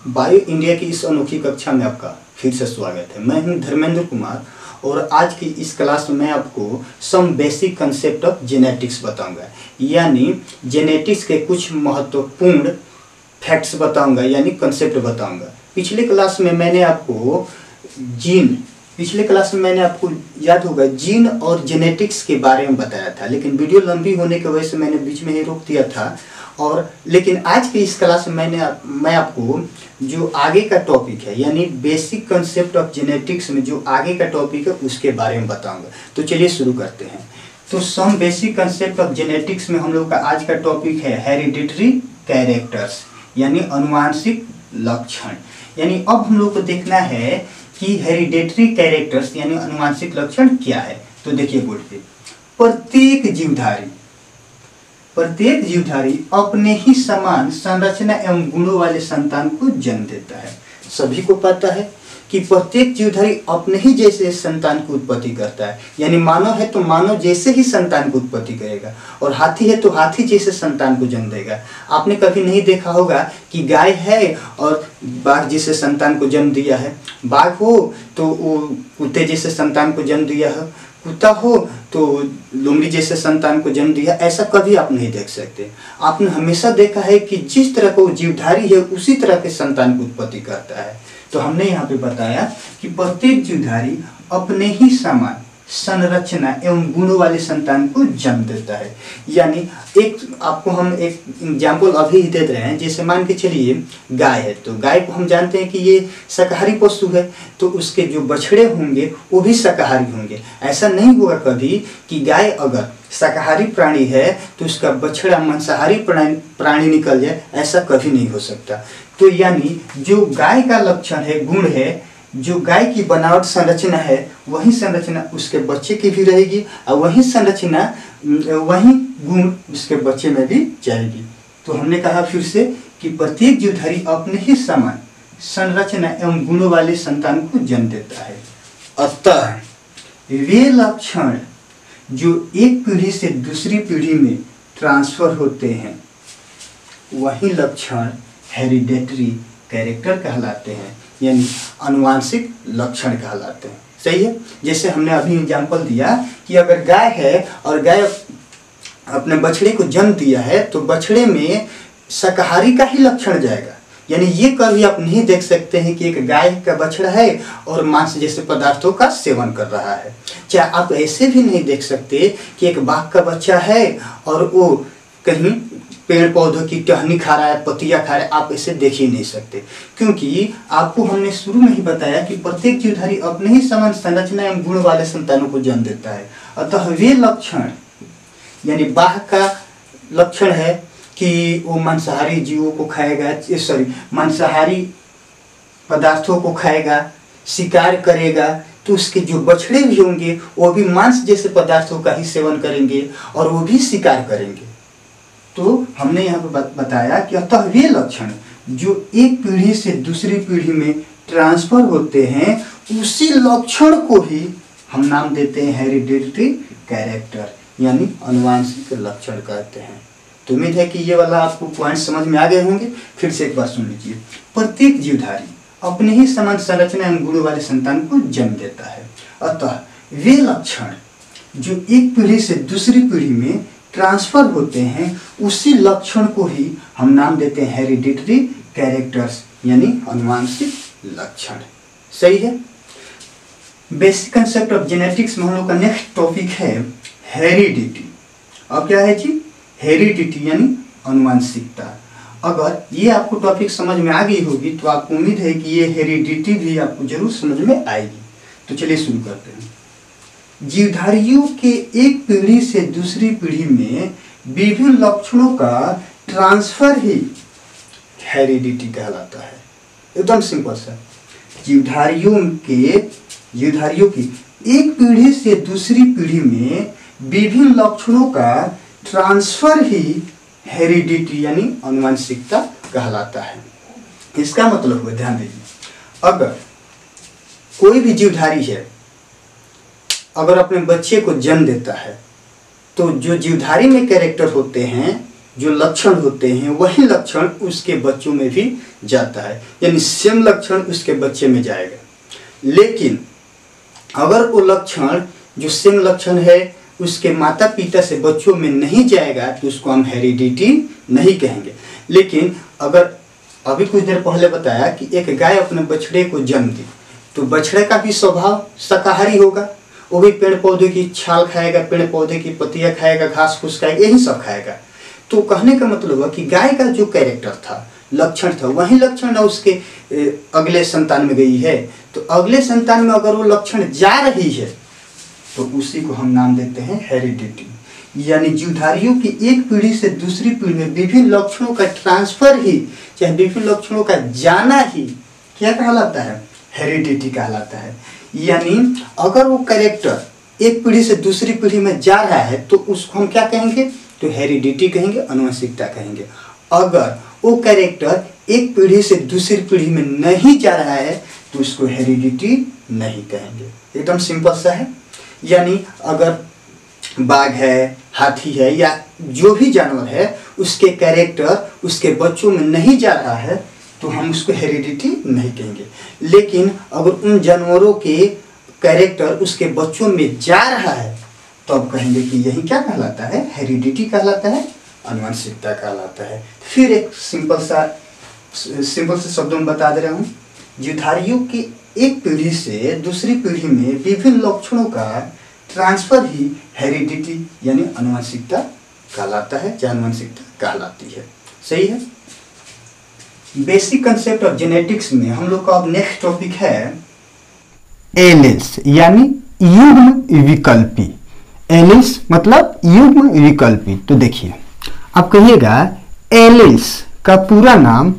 Bio India की इस अनोखी कक्षा में आपका फिर से स्वागत है। मैं हूं धर्मेंद्र कुमार और आज की इस क्लास में मैं आपको some basic concept of genetics बताऊंगा, यानी जेनेटिक्स के कुछ महत्वपूर्ण फैक्ट्स बताऊंगा, यानी कंसेप्ट बताऊंगा। पिछले क्लास में मैंने आपको याद होगा जीन और जेनेटिक्स के बारे में बताया था, लेकिन वीडियो लंबी होने की वजह से मैंने बीच में ही रोक दिया था। लेकिन आज की इस क्लास में मैं आपको जो आगे का टॉपिक है, यानी बेसिक कंसेप्ट ऑफ जेनेटिक्स में जो आगे का टॉपिक है उसके बारे में बताऊंगा। तो चलिए शुरू करते हैं। तो some basic concept of genetics में हम लोग का आज का टॉपिक है हेरिडिटरी कैरेक्टर्स, यानी अनुवांशिक लक्षण। यानी अब हम लोग को देखना है कि हेरिडिटरी कैरेक्टर्स यानी अनुवांशिक लक्षण क्या है। तो देखिए बोर्ड पे, प्रत्येक जीवधारी अपने ही समान संरचना एवं गुणों वाले संतान को जन्म देता है। सभी को पता है कि प्रत्येक जीवधारी अपने ही जैसे संतान की उत्पत्ति करता है, यानी मानव है तो मानव जैसे ही संतान की उत्पत्ति करेगा, और हाथी है तो हाथी जैसे संतान को जन्म देगा। आपने कभी नहीं देखा होगा कि गाय है और बाघ जैसे संतान को जन्म दिया है, बाघ हो तो वो कुत्ते जैसे संतान को जन्म दिया है, कुत्ता हो तो लोमड़ी जैसे संतान को जन्म दिया। ऐसा कभी आप नहीं देख सकते। आपने हमेशा देखा है कि जिस तरह का वो जीवधारी है उसी तरह के संतान की उत्पत्ति करता है। तो हमने यहाँ पे बताया कि प्रत्येक जीवधारी अपने ही समान संरचना एवं गुणों वाले संतान को जन्म देता है। यानी आपको हम एक एग्जाम्पल अभी ही दे रहे हैं। जैसे मान के चलिए गाय है, तो गाय को हम जानते हैं कि ये शाकाहारी पशु है, तो उसके जो बछड़े होंगे वो भी शाकाहारी होंगे। ऐसा नहीं होगा कभी कि गाय अगर शाकाहारी प्राणी है तो उसका बछड़ा मांसाहारी प्राणी निकल जाए, ऐसा कभी नहीं हो सकता। तो यानी जो गाय का लक्षण है, गुण है, जो गाय की बनावट संरचना है, वही संरचना उसके बच्चे की भी रहेगी और वही संरचना वही गुण उसके बच्चे में भी जाएगी। तो हमने कहा फिर से कि प्रत्येक जीवधारी अपने ही समान संरचना एवं गुणों वाले संतान को जन्म देता है। अतः वे लक्षण जो एक पीढ़ी से दूसरी पीढ़ी में ट्रांसफर होते हैं वही लक्षण हेरिडेटरी कैरेक्टर कहलाते हैं, यानी अनुवांशिक लक्षण कहलाते हैं। सही है। जैसे हमने अभी एग्जाम्पल दिया कि अगर गाय है और गाय अपने बछड़े को जन्म दिया है तो बछड़े में शाकाहारी का ही लक्षण जाएगा। यानी ये कभी आप नहीं देख सकते हैं कि एक गाय का बछड़ा है और मांस जैसे पदार्थों का सेवन कर रहा है। चाहे आप ऐसे भी नहीं देख सकते कि एक बाघ का बच्चा है और वो कहीं पेड़ पौधों की टहनी खा रहा है, पत्तियां खा रहा है। आप ऐसे देख ही नहीं सकते, क्योंकि आपको हमने शुरू में ही बताया कि प्रत्येक जीवधारी अपने ही समान संरचना एवं गुण वाले संतानों को जन्म देता है। अतः वे लक्षण, यानी बाघ का लक्षण है कि वो मांसाहारी जीवों को खाएगा, मांसाहारी पदार्थों को खाएगा, शिकार करेगा, तो उसके जो बछड़े भी होंगे वो भी मांस जैसे पदार्थों का ही सेवन करेंगे और वो भी शिकार करेंगे। तो हमने यहाँ पे बताया कि अतः वे लक्षण जो एक पीढ़ी से दूसरी पीढ़ी में ट्रांसफर होते हैं उसी लक्षण को ही हम नाम देते हैं हेरिडिटरी कैरेक्टर, यानी अनुवांशिक लक्षण कहते हैं। तो उम्मीद है कि ये वाला आपको पॉइंट समझ में आ गए होंगे। फिर से एक बार सुन लीजिए। प्रत्येक जीवधारी अपने ही समान संरचना एवं गुणों वाले संतान को जन्म देता है। अतः वे लक्षण जो एक पीढ़ी से दूसरी पीढ़ी में ट्रांसफर होते हैं उसी लक्षण को ही हम नाम देते हैं हेरिडिटरी कैरेक्टर्स, यानी अनुवांशिक लक्षण। सही है। बेसिक कंसेप्ट ऑफ जेनेटिक्स में हम लोग का नेक्स्ट टॉपिक है हेरिडिटी। अब क्या है जी? हेरिडिटी यानी अनुवांशिकता। अगर ये आपको टॉपिक समझ में आ गई होगी तो आपको उम्मीद है कि ये हेरिडिटी भी आपको जरूर समझ में आएगी। तो चलिए शुरू करते हैं। जीवधारियों के एक पीढ़ी से दूसरी पीढ़ी में विभिन्न लक्षणों का ट्रांसफर ही हेरिडिटी कहलाता है। एकदम सिंपल सा। जीवधारियों की एक पीढ़ी से दूसरी पीढ़ी में विभिन्न लक्षणों का ट्रांसफर ही हेरिडिटी यानी अनुवांशिकता कहलाता है। इसका मतलब हुआ, ध्यान दीजिए, अगर कोई भी जीवधारी है अगर अपने बच्चे को जन्म देता है तो जो जीवधारी में कैरेक्टर होते हैं जो लक्षण होते हैं वही लक्षण उसके बच्चों में भी जाता है, यानी सेम लक्षण उसके बच्चे में जाएगा। लेकिन अगर वो लक्षण जो सेम लक्षण है उसके माता पिता से बच्चों में नहीं जाएगा तो उसको हम हेरिडिटी नहीं कहेंगे। लेकिन अगर अभी कुछ देर पहले बताया कि एक गाय अपने बछड़े को जन्म दी, तो बछड़े का भी स्वभाव शाकाहारी होगा, वो भी पेड़ पौधे की छाल खाएगा, पेड़ पौधे की पत्तियां खाएगा, घास फूस खाएगा, यही सब खाएगा। तो कहने का मतलब हुआ कि गाय का जो कैरेक्टर था, लक्षण था, वही लक्षण उसके अगले संतान में गई है। तो अगले संतान में अगर वो लक्षण जा रही है तो उसी को हम नाम देते हैं हेरिडिटी। यानी जीवधारियों की एक पीढ़ी से दूसरी पीढ़ी में विभिन्न लक्षणों का ट्रांसफर ही, चाहे विभिन्न लक्षणों का जाना ही क्या कहलाता है? हेरिडिटी कहलाता है। यानी अगर वो कैरेक्टर एक पीढ़ी से दूसरी पीढ़ी में जा रहा है तो उसको हम क्या कहेंगे? तो हेरिडिटी कहेंगे, अनुवंशिकता कहेंगे। अगर वो कैरेक्टर एक पीढ़ी से दूसरी पीढ़ी में नहीं जा रहा है तो उसको हेरिडिटी नहीं कहेंगे। एकदम सिंपल सा है। यानी अगर बाघ है, हाथी है या जो भी जानवर है, उसके कैरेक्टर उसके बच्चों में नहीं जा रहा है तो हम उसको हेरिडिटी नहीं कहेंगे। लेकिन अगर उन जानवरों के कैरेक्टर उसके बच्चों में जा रहा है तो अब कहेंगे कि यही क्या कहलाता है? हेरिडिटी कहलाता है, अनुवंशिकता कहलाता है। फिर एक सिंपल से शब्दों में बता दे रहा हूँ। जीवधारियों की एक पीढ़ी से दूसरी पीढ़ी में विभिन्न लक्षणों का ट्रांसफर ही हेरिडिटी यानी अनुवंशिकता कहलाता है, या अनुवंशिकता कहलाती है। सही है। बेसिक कंसेप्ट ऑफ जेनेटिक्स में हम लोग का अब नेक्स्ट टॉपिक है एलील्स, यानी युग्म विकल्पी। एलील्स मतलब युग्म विकल्पी। तो देखिए, आप कहिएगा एलील्स का पूरा नाम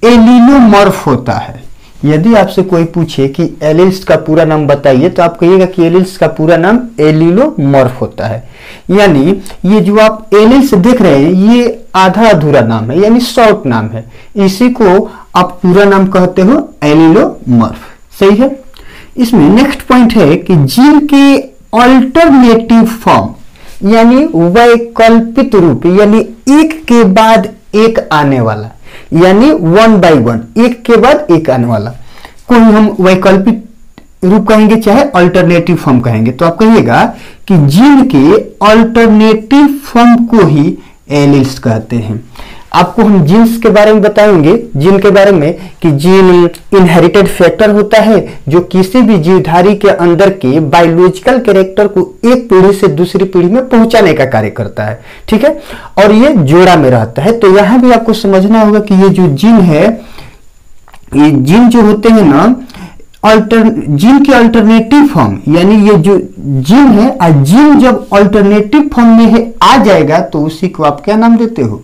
एलिलोमॉर्फ होता है। यदि आपसे कोई पूछे कि एलील्स का पूरा नाम बताइए तो आप कहिएगा कि एलील्स का पूरा नाम एलिलोमॉर्फ होता है। यानी ये जो आप एलील्स देख रहे हैं ये आधा अधूरा नाम है, यानी शॉर्ट नाम है। इसी को आप पूरा नाम कहते हो एलिलोमॉर्फ। सही है। इसमें नेक्स्ट पॉइंट है कि जीन के अल्टरनेटिव फॉर्म यानी वैकल्पिक रूप, यानी एक के बाद एक आने वाला, यानी 1 by 1, एक के बाद एक आने वाला कोई हम वैकल्पिक रूप कहेंगे चाहे अल्टरनेटिव फॉर्म कहेंगे। तो आप कहिएगा कि जीन के अल्टरनेटिव फॉर्म को ही एलील्स कहते हैं। आपको हम जीन्स के बारे में बताएंगे, जीन के बारे में, कि जीन इनहेरिटेड फैक्टर होता है जो किसी भी जीवधारी के अंदर के बायोलॉजिकल कैरेक्टर को एक पीढ़ी से दूसरी पीढ़ी में पहुंचाने का कार्य करता है। ठीक है। और ये जोड़ा में रहता है। तो यहां भी आपको समझना होगा कि ये जो जीन है, ये जीन जो होते हैं ना, जीन के अल्टरनेटिव फॉर्म, यानी ये जो जीन है, जीन जब अल्टरनेटिव फॉर्म में है आ जाएगा तो उसी को आप क्या नाम देते हो?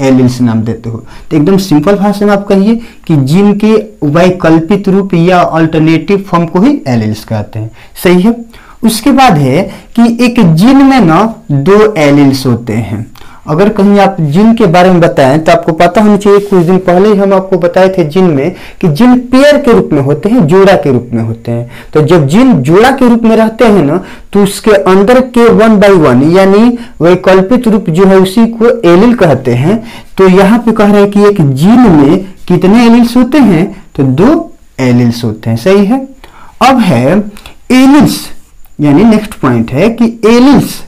एलील्स नाम देते हो। तो एकदम सिंपल भाषा में आप कहिए कि जीन के वैकल्पिक रूप या अल्टरनेटिव फॉर्म को ही एलील्स कहते हैं। सही है। उसके बाद है कि एक जीन में ना 2 एलील्स होते हैं। अगर कहीं आप जीन के बारे में बताएं तो आपको पता होना चाहिए, कुछ दिन पहले ही हम आपको बताए थे जीन में कि जीन पेयर के रूप में होते हैं, जोड़ा के रूप में होते हैं। तो जब जीन जोड़ा के रूप में रहते हैं ना तो उसके अंदर के 1 by 1 यानी वैकल्पिक रूप जो है उसी को एलील कहते हैं। तो यहाँ पे कह रहे हैं कि एक जीन में कितने एलील्स होते हैं? तो 2 एलील्स होते हैं। सही है। अब है एलील्स, यानी नेक्स्ट पॉइंट है कि एलील्स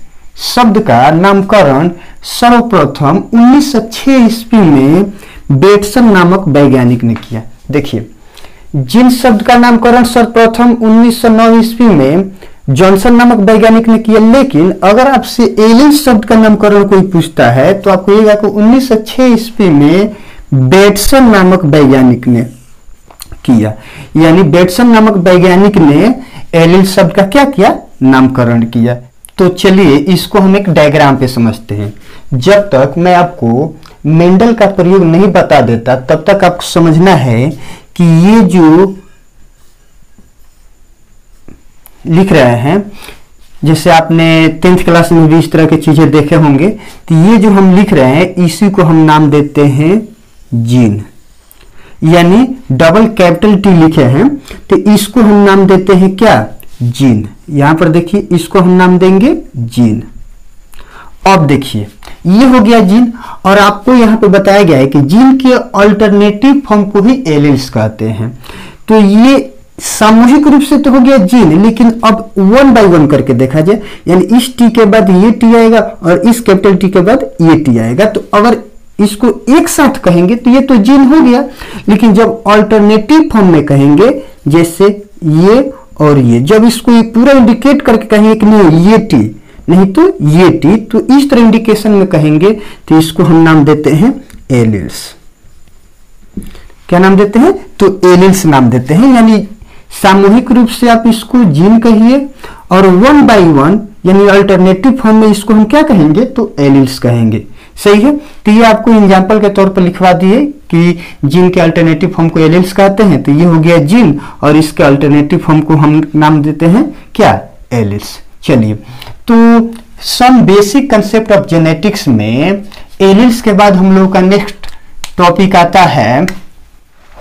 शब्द का नामकरण सर्वप्रथम 1906 ईस्वी में बेटसन नामक वैज्ञानिक ने किया। देखिए, जीन शब्द का नामकरण सर्वप्रथम 1909 ईस्वी में जॉनसन नामक वैज्ञानिक ने किया। लेकिन अगर आपसे एलील्स शब्द का नामकरण कोई पूछता है तो आप कहिएगा कि 1906 ईस्वी में बेटसन नामक वैज्ञानिक ने किया। यानी बेटसन नामक वैज्ञानिक ने एलील्स शब्द का क्या किया? नामकरण किया। तो चलिए इसको हम एक डायग्राम पे समझते हैं। जब तक मैं आपको मेंडल का प्रयोग नहीं बता देता तब तक आपको समझना है कि ये जो लिख रहे हैं, जैसे आपने 10th क्लास में भी इस तरह की चीजें देखे होंगे, तो ये जो हम लिख रहे हैं इसी को हम नाम देते हैं जीन, यानी डबल कैपिटल टी लिखे हैं तो इसको हम नाम देते हैं क्या? जीन। यहां पर देखिए इसको हम नाम देंगे जीन। अब देखिए ये हो गया जीन, और आपको यहाँ पे बताया गया है कि जीन के अल्टरनेटिव फॉर्म को ही एलील्स कहते हैं। तो ये सामूहिक रूप से तो हो गया जीन, लेकिन अब वन बाय वन करके देखा जाए, यानी इस टी के बाद ये टी आएगा और इस कैपिटल टी के बाद ये टी आएगा। तो अगर इसको एक साथ कहेंगे तो ये तो जीन हो गया, लेकिन जब अल्टरनेटिव फॉर्म में कहेंगे जैसे ये और ये, जब इसको ये पूरा इंडिकेट करके कहेंगे कि नहीं ये टी नहीं तो ये टी, तो इस तरह इंडिकेशन में कहेंगे तो इसको हम नाम देते हैं एलील्स। क्या नाम देते हैं? तो एलील्स नाम देते हैं। यानी सामूहिक रूप से आप इसको जीन कहिए, और वन बाय वन यानी अल्टरनेटिव फॉर्म में इसको हम क्या कहेंगे? तो एलील्स कहेंगे। सही है। तो ये आपको एग्जाम्पल के तौर पर लिखवा दिए कि जीन के अल्टरनेटिव फॉर्म को एलील्स कहते हैं। तो ये हो गया जीन, और इसके अल्टरनेटिव फॉर्म को हम नाम देते हैं क्या? एलील्स। चलिए, तो some basic concept of genetics में एलील्स के बाद हम लोग का नेक्स्ट टॉपिक आता है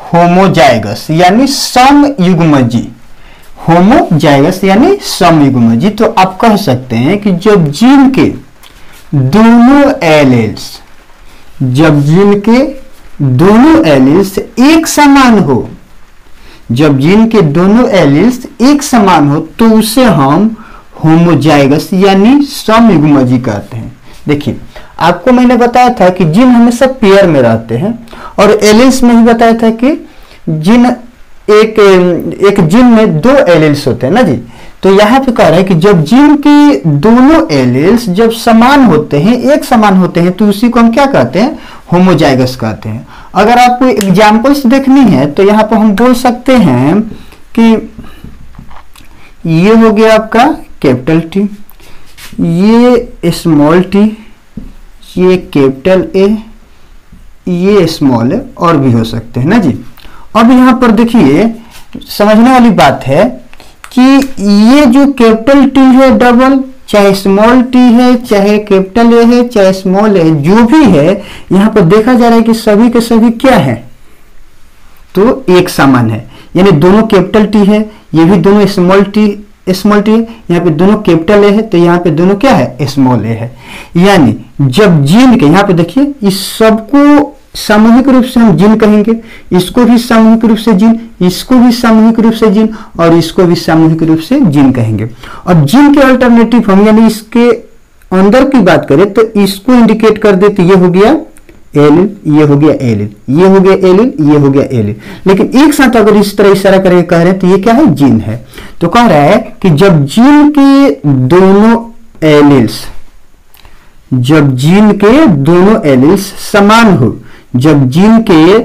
होमोजाइगस यानी समयुग्मजी। होमोजाइगस यानी समयुग्मजी। तो आप कह सकते हैं कि जब जीन के दोनों एलील्स, जब जीन के दोनों एलील्स एक समान हो, जब जीन के दोनों एलील्स एक समान हो, तो उसे हम होमोजाइगस यानी समयुग्मजी कहते हैं। देखिए, आपको मैंने बताया था कि जीन हमेशा पेयर में रहते हैं, और एलील्स में ही बताया था कि जीन एक जीन में दो एलील्स होते हैं ना जी। तो यहाँ पे कह रहा है कि जब जीन के दोनों एलील्स जब समान होते हैं, एक समान होते हैं, तो उसी को हम क्या कहते हैं? होमोजाइगस कहते हैं। अगर आपको एग्जांपल्स देखनी है तो यहाँ पर हम बोल सकते हैं कि ये हो गया आपका कैपिटल टी, ये स्मॉल टी, ये कैपिटल ए, ये स्मॉल ए, और भी हो सकते हैं ना जी। अब यहाँ पर देखिए समझने वाली बात है कि ये जो कैपिटल टी है डबल, चाहे स्मॉल टी है, चाहे कैपिटल ए है, चाहे स्मॉल ए, जो भी है, यहाँ पर देखा जा रहा है कि सभी के सभी क्या है? तो एक समान है। यानी दोनों कैपिटल टी है, ये भी दोनों स्मॉल टी है, यहाँ पे दोनों कैपिटल ए है, तो यहाँ पे दोनों क्या है? स्मॉल ए है। यानी जब जीन के, यहाँ पे देखिए, इस सबको सामूहिक रूप से हम जीन कहेंगे, इसको भी सामूहिक रूप से जीन, इसको भी सामूहिक रूप से जीन, और इसको भी सामूहिक रूप से जीन कहेंगे। और जीन के अल्टरनेटिव फॉर्म यानी इसके अंदर की बात करें तो इसको इंडिकेट कर दे तो ये हो गया एलील, ये हो गया एलील, ये हो गया एलील, ये हो गया एलील। लेकिन एक साथ अगर इस तरह इशारा करके कह रहे हैं तो ये क्या है? जीन है। तो कह रहा है कि जब जीन के दोनों एलील्स, जब जीन के दोनों एलील्स समान हो, जब जीन के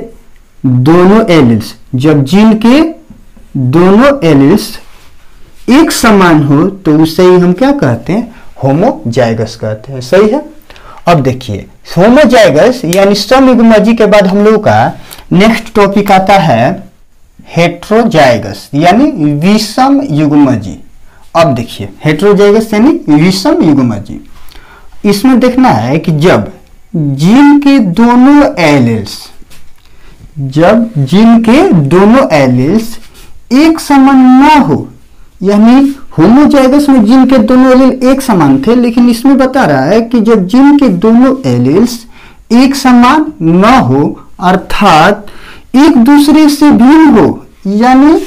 दोनों एलील्स, जब जीन के दोनों एलील्स एक समान हो, तो उसे ही हम क्या कहते हैं? होमोजाइगस कहते हैं। सही है। अब देखिए, होमोजाइगस यानी समयुग्मजी के बाद हम लोग का नेक्स्ट टॉपिक आता है हेट्रोजाइगस यानी विषम युग्मजी। अब देखिए, हेट्रोजाइगस यानी विषम युग्मजी। इसमें देखना है कि जब जीन के दोनों एलील्स, जब जीन के दोनों एलील्स एक समान ना हो, यानी होमोजाइगस में जीन के दोनों एलील एक समान थे, लेकिन इसमें बता रहा है कि जब जीन के दोनों एलील्स एक समान न हो, अर्थात एक दूसरे से भिन्न हो, यानी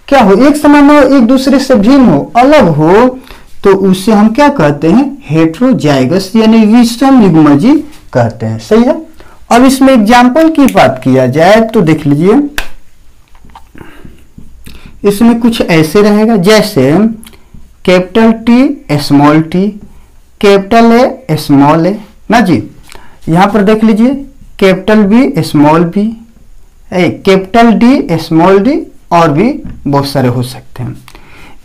क्या हो? एक समान हो, एक दूसरे से भिन्न हो, अलग हो, तो उसे हम क्या कहते हैं? हेट्रोजाइगस यानी विषम युग्मजी कहते हैं। सही है। अब इसमें एग्जाम्पल की बात किया जाए तो देख लीजिए, इसमें कुछ ऐसे रहेगा जैसे capital T small T, capital A small A ना जी। यहां पर देख लीजिए capital B small B, capital D small D, और भी बहुत सारे हो सकते हैं।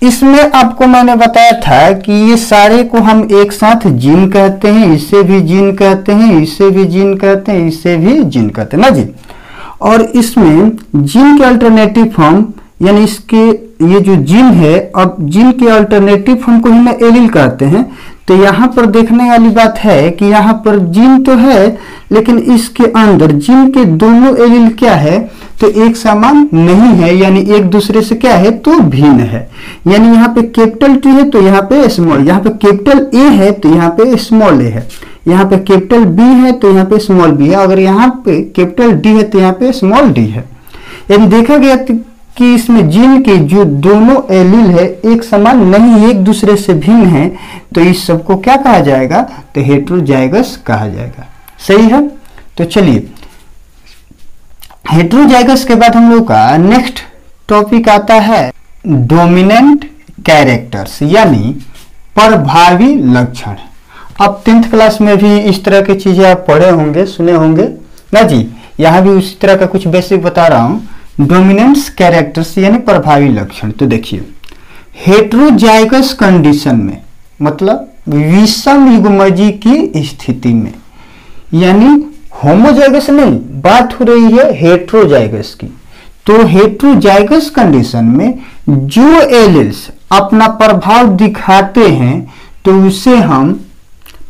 इसमें आपको मैंने बताया था कि ये सारे को हम एक साथ जीन कहते हैं, इसे भी जीन कहते हैं, इसे भी जीन कहते हैं, इसे भी जीन कहते हैं ना जी। और इसमें जीन के अल्टरनेटिव फॉर्म यानी इसके ये जो जीन है, अब जीन के अल्टरनेटिव फॉर्म को ही मैं एलील कहते हैं। तो यहाँ पर देखने वाली बात है कि यहाँ पर जीन तो है, लेकिन इसके अंदर जीन के दोनों एलील क्या है, तो एक समान नहीं है, यानी एक दूसरे से क्या है, तो भिन्न है। यानी यहाँ पे कैपिटल टी है तो यहाँ पे स्मॉल, यहाँ पे कैपिटल ए है तो यहाँ पे स्मॉल ए है, यहाँ पे कैपिटल बी है तो यहाँ पे स्मॉल बी है, अगर यहाँ पे कैपिटल डी है तो यहाँ पे स्मॉल डी है। यानी देखा गया कि इसमें जीन के जो दोनों एलील है एक समान नहीं, एक दूसरे से भिन्न है, तो इस सब को क्या कहा जाएगा, तो हेटेरोजाइगस कहा जाएगा। सही है। तो चलिए हेटेरोजाइगस के बाद हम लोग का नेक्स्ट टॉपिक आता है डोमिनेंट कैरेक्टर्स, यानी प्रभावी लक्षण। अब 10th क्लास में भी इस तरह की चीजें आप पढ़े होंगे, सुने होंगे ना जी। यहाँ भी उसी तरह का कुछ बेसिक बता रहा हूँ। डोमिनेंस कैरेक्टर्स यानी प्रभावी लक्षण। तो देखिए हेटेरोजाइगस कंडीशन में, मतलब विषम युग्मजी की स्थिति में, यानी होमोजाइगस नहीं, बात हो रही है हेटेरोजाइगस की। तो हेटेरोजाइगस कंडीशन में जो एलील्स अपना प्रभाव दिखाते हैं तो उसे हम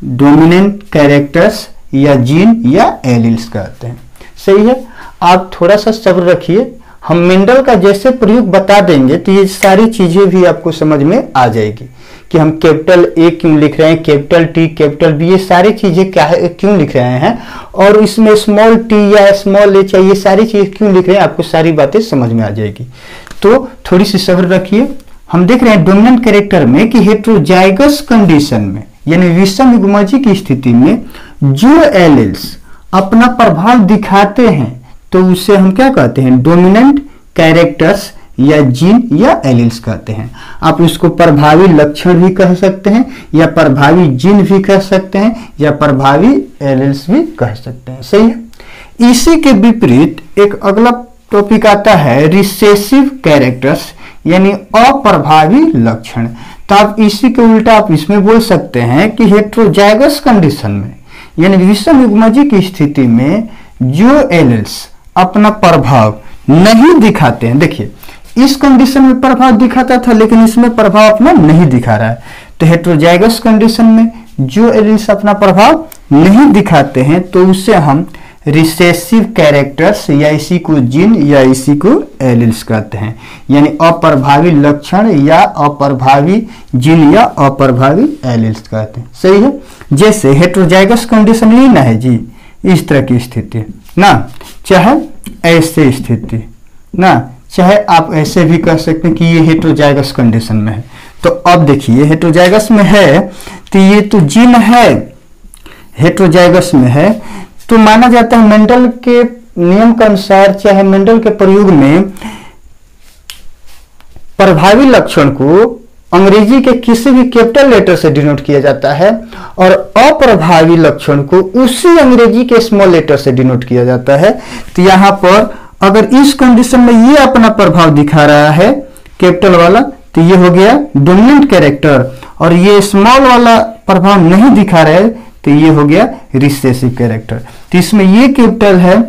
डोमिनेंट कैरेक्टर्स या जीन या एलील्स कहते हैं। सही है। आप थोड़ा सा सब्र रखिए, हम मेंडल का जैसे प्रयोग बता देंगे तो ये सारी चीजें भी आपको समझ में आ जाएगी कि हम कैपिटल ए क्यों लिख रहे हैं, कैपिटल टी, कैपिटल बी, ये सारी चीजें क्या है, क्यों लिख रहे हैं, और इसमें स्मॉल टी या स्मॉल ए चाहिए, सारी चीजें क्यों लिख रहे हैं, आपको सारी बातें समझ में आ जाएगी। तो थोड़ी सी सब्र रखिए। हम देख रहे हैं डोमिनेंट कैरेक्टर में कि हेटेरोजाइगस कंडीशन में, यानी विषम युग्मजी की स्थिति में जो एलील्स अपना प्रभाव दिखाते हैं तो उसे हम क्या कहते हैं, डोमिनेंट कैरेक्टर्स या जीन या एलील्स कहते हैं। आप उसको प्रभावी लक्षण भी कह सकते हैं, या प्रभावी जीन भी कह सकते हैं, या प्रभावी एलील्स भी कह सकते हैं। सही है। इसी के विपरीत एक अगला टॉपिक आता है रिसेसिव कैरेक्टर्स, यानी अप्रभावी लक्षण। तो आप इसी के उल्टा आप इसमें बोल सकते हैं कि हेटेरोजाइगस कंडीशन में, यानी विषम युग्मजी की स्थिति में जो एलील्स अपना प्रभाव नहीं दिखाते हैं, देखिए इस कंडीशन में प्रभाव दिखाता था लेकिन इसमें प्रभाव अपना नहीं दिखा रहा है। तो हेटेरोजाइगस कंडीशन में जो एलील्स अपना प्रभाव नहीं दिखाते हैं तो उसे हम रिसेसिव कैरेक्टर्स या इसी को जीन या इसी को एलील्स कहते हैं, यानी अप्रभावी लक्षण या अप्रभावी जीन या अप्रभावी एलील्स कहते हैं। सही है। जैसे हेटेरोजाइगस कंडीशन लेना है जी, इस तरह की स्थिति ना, चाहे ऐसे स्थिति ना, चाहे आप ऐसे भी कह सकते हैं कि ये हेटेरोजाइगस कंडीशन में है। तो अब देखिए हेटेरोजाइगस में है तो ये तो जीन है, हेटेरोजाइगस में है तो माना जाता है मेंडल के नियम के अनुसार, चाहे मेंडल के प्रयोग में प्रभावी लक्षण को अंग्रेजी के किसी भी कैपिटल लेटर से डिनोट किया जाता है और अप्रभावी लक्षण को उसी अंग्रेजी के स्मॉल लेटर से डिनोट किया जाता है। तो यहाँ पर अगर इस कंडीशन में ये अपना प्रभाव दिखा रहा है कैपिटल वाला, तो ये हो गया डोमिनेंट कैरेक्टर, और ये स्मॉल वाला प्रभाव नहीं दिखा रहा है तो ये हो गया रिसेसिव कैरेक्टर। तो इसमें ये कैपिटल है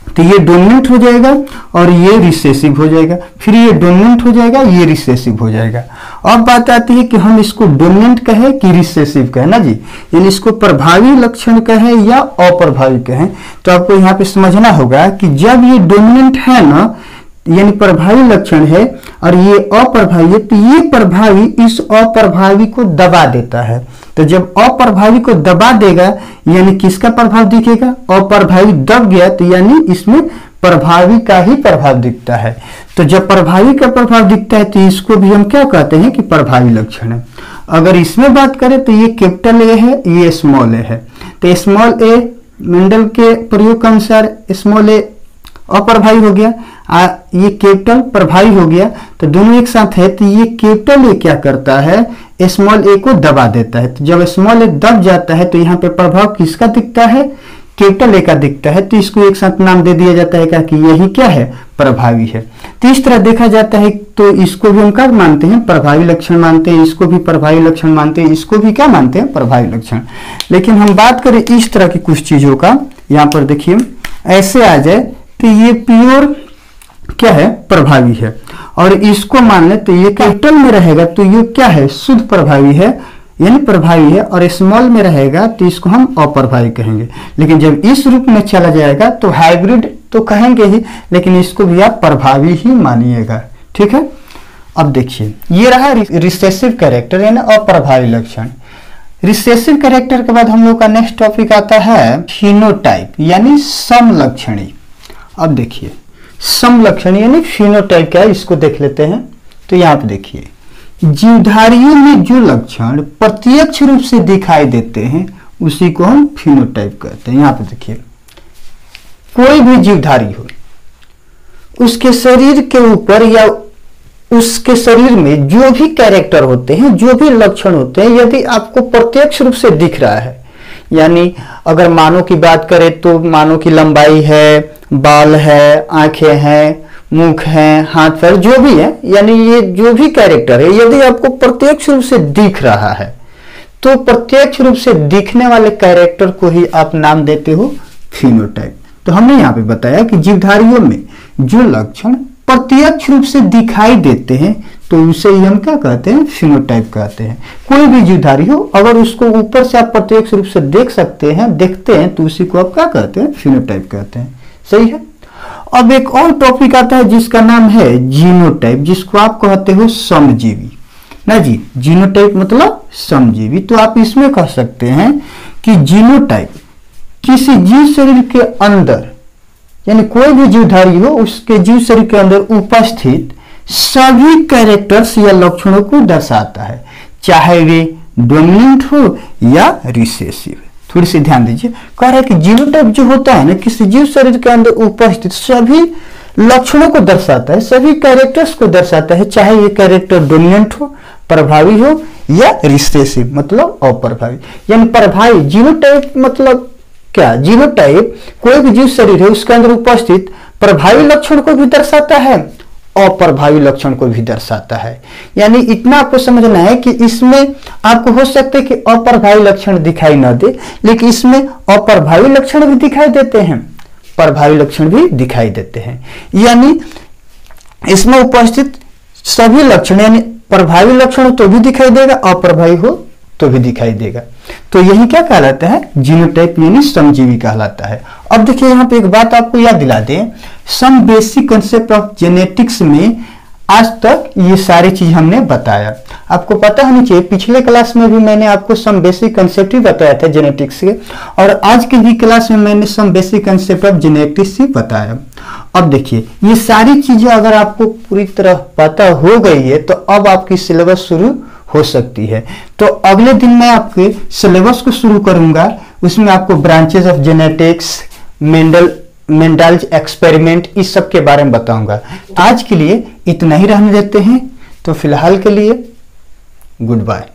तो ये डोमिनेंट हो जाएगा और ये रिसेसिव हो जाएगा, फिर ये डोमिनेंट हो जाएगा, ये रिसेसिव हो जाएगा। अब बात आती है कि हम इसको डोमिनेंट कहें कि रिसेसिव कहें ना जी, यानी इसको प्रभावी लक्षण कहें या अप्रभावी कहें। तो आपको यहाँ पे समझना होगा कि जब ये डोमिनेंट है ना, यानी प्रभावी लक्षण है, और ये अप्रभावी है, तो ये प्रभावी इस अप्रभावी को दबा देता है। तो जब अप्रभावी को दबा देगा यानी किसका प्रभाव दिखेगा, अप्रभावी दब गया तो यानी इसमें प्रभावी का ही प्रभाव दिखता है। तो जब प्रभावी का प्रभाव दिखता है तो इसको भी हम क्या कहते हैं कि प्रभावी लक्षण है। अगर इसमें बात करें तो ये कैपिटल ए है, ये स्मॉल ए है। तो स्मॉल ए मेंडल के प्रयोग के अनुसार स्मॉल ए अप्रभावी हो गया, ये कैपिटल प्रभावी हो गया, तो दोनों एक साथ है। तो ये कैपिटल ए क्या करता है, स्मॉल ए को दबा देता है। तो जब स्मॉल ए दब जाता है तो यहाँ पे प्रभाव किसका दिखता है, कैपिटल ए का दिखता है। तो इसको एक साथ नाम दे दिया जाता है कि यही क्या है, प्रभावी है। तो इस तरह देखा जाता है। तो इसको भी हम क्या मानते हैं, प्रभावी लक्षण मानते हैं, इसको भी प्रभावी लक्षण मानते हैं, इसको भी क्या मानते हैं, प्रभावी लक्षण। लेकिन हम बात करें इस तरह की कुछ चीजों का, यहाँ पर देखिए ऐसे आ जाए तो ये प्योर क्या है, प्रभावी है, और इसको मान ले तो ये कैपिटल में रहेगा तो ये क्या है, शुद्ध प्रभावी है, यानी प्रभावी है, और स्मॉल में रहेगा तो इसको हम अप्रभावी कहेंगे। लेकिन जब इस रूप में चला जाएगा तो हाइब्रिड तो कहेंगे ही, लेकिन इसको भी आप प्रभावी ही मानिएगा। ठीक है, अब देखिए ये रहा रिसेसिव कैरेक्टर यानी अप्रभावी लक्षण। रिसेसिव कैरेक्टर के बाद हम लोग का नेक्स्ट टॉपिक आता है फिनोटाइप यानी समलक्षणी। अब देखिए समलक्षणी यानी फिनोटाइप क्या है इसको देख लेते हैं। तो यहाँ पे देखिए जीवधारियों में जो लक्षण प्रत्यक्ष रूप से दिखाई देते हैं उसी को हम फिनोटाइप कहते हैं। यहाँ पे देखिए कोई भी जीवधारी हो, उसके शरीर के ऊपर या उसके शरीर में जो भी कैरेक्टर होते हैं, जो भी लक्षण होते हैं, यदि आपको प्रत्यक्ष रूप से दिख रहा है, यानी अगर मानव की बात करें तो मानव की लंबाई है, बाल है, आंखें हैं, मुख है, हाथ पैर जो भी है, यानी ये जो भी कैरेक्टर है यदि आपको प्रत्यक्ष रूप से दिख रहा है तो प्रत्यक्ष रूप से दिखने वाले कैरेक्टर को ही आप नाम देते हो फिनोटाइप। तो हमने यहाँ पे बताया कि जीवधारियों में जो लक्षण प्रत्यक्ष रूप से दिखाई देते हैं तो उसे ही हम क्या कहते हैं, फिनोटाइप कहते हैं। कोई भी जीवधारी हो अगर उसको ऊपर से आप प्रत्यक्ष रूप से देख सकते हैं, देखते हैं, तो उसी को आप क्या कहते हैं, फिनोटाइप कहते हैं। सही है। अब एक और टॉपिक आता है जिसका नाम है जीनोटाइप, जिसको आप कहते हो समजीवी ना जी। जीनोटाइप मतलब समजीवी। तो आप इसमें कह सकते हैं कि जीनोटाइप किसी जीव शरीर के अंदर, यानी कोई भी जीवधारी हो उसके जीव शरीर के अंदर उपस्थित सभी कैरेक्टर्स या लक्षणों को दर्शाता है, चाहे वे डोमिनेंट हो या रिसेसिव। थोड़ी सी ध्यान दीजिए, कह रहा है कि जीनोटाइप जो होता है ना किसी जीव शरीर के अंदर उपस्थित सभी लक्षणों को दर्शाता है, सभी कैरेक्टर्स को दर्शाता है, चाहे ये कैरेक्टर डोमिनेंट हो, प्रभावी हो या रिसेसिव मतलब अप्रभावी। यानी प्रभावी जीनोटाइप मतलब क्या, जीनोटाइप कोई भी जीव शरीर है उसके अंदर उपस्थित प्रभावी लक्षण को भी दर्शाता है, अप्रभावी लक्षण को भी दर्शाता है। यानी इतना आपको समझना है कि इसमें आपको हो सकता है कि अप्रभावी लक्षण दिखाई न दे, लेकिन इसमें अप्रभावी लक्षण भी दिखाई देते हैं, प्रभावी लक्षण भी दिखाई देते हैं। यानी इसमें उपस्थित सभी लक्षण, यानी प्रभावी लक्षण तो भी दिखाई देगा, अप्रभावी हो तो भी दिखाई देगा। तो यही क्या कहलाता है, जीनोटाइप यानी समजीवी कहलाता है। अब देखिए यहाँ पे एक बात आपको याद दिला दें, some basic concept of genetics में आज तक ये सारी चीज हमने बताया। आपको पता होनी चाहिए, पिछले क्लास में भी मैंने आपको सम बेसिक कंसेप्ट ही बताया था जेनेटिक्स के, और आज की भी क्लास में मैंने some basic concept of genetics ही बताया। अब देखिए ये सारी चीजें अगर आपको पूरी तरह पता हो गई है तो अब आपकी सिलेबस शुरू हो सकती है। तो अगले दिन मैं आपके सिलेबस को शुरू करूंगा, उसमें आपको branches of genetics, Mendel's experiment इस सब के बारे में बताऊंगा। आज के लिए इतना ही रहने देते हैं, तो फिलहाल के लिए गुड बाय।